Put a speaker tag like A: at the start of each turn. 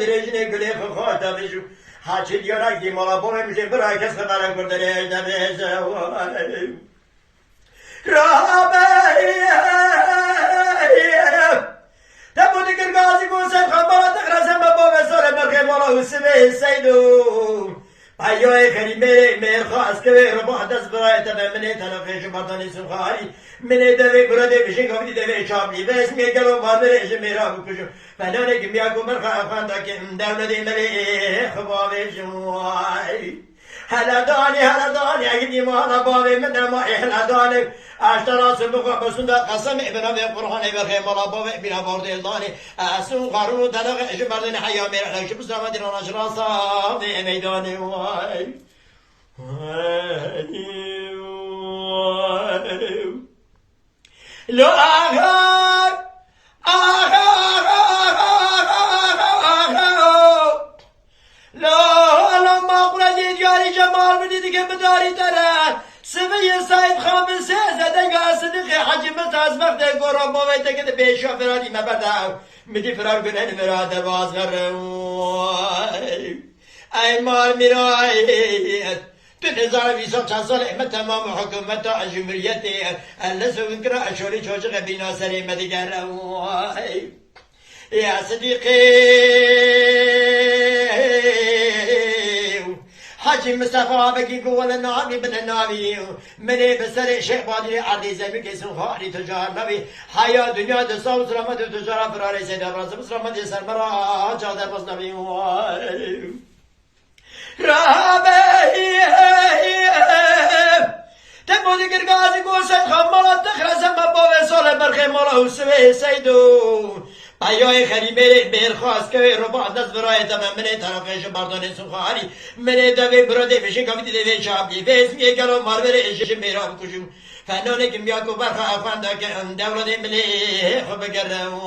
A: درجنه گلی خواهد بشو حاجی دیارا کی مالا بوم میشه برای کس خبر کرده رجنه بشه تبودی که گازی گوسم خبرات خرسم با بسر مرخ مالا حسبه سیدو پایای خریمه مرخواست که رو با دست برای تمامنه تلقیش مردانی سخاری منه دوی براده بشین کمی دوی چابلی بس میگلو مادرش میرا بکشو فنانه که میاکو مرخ افنده که دولتی ملی خبابه شموای هلا داني اگه ما بابي من ما هلا داني اشترى سبق بسند قسم ابن ابي قران ابراهيم مالا بابي ابن بارد داني اسو قارو تلق جمردن حيا مير شو بسما دي نشرا صاف ميداني واي لو جمال بدید که بداری تره سوی سعید خامن سیزه دنگا صدقی حجمت از وقت گورا باویده که بیشا فراری مبدو میدی فرار کنن مرا درواز غروی ای مال میرایت تو 1200 سال احمد تمام حکومت جمهوریتی اللسو انکرا اشوری چوچق بینا سری مدگر روی یا صدیقی حاجی مصطفى بکی گول نامی بن نامی منی بسر شیخ بادی عادی زمین که سن خاری تجار نبی حیا دنیا دستا و سلامت تجار فراری سید ابراز سلامت سر مرا چادر بس نبی رابی تبودی گرگازی گوسن خمالات تخرزم با وسال برخی مالا حسوه سیدو پایای خریمه برخواست که رو با دست برای تمامنه طرفش مردان سخاری منه دوی براده بشین کمی دوی چابلی بس میگلو ماربر اشش میرا بکشم فنانه که میاکو برخوا افنده که دولت ملی خوب گردم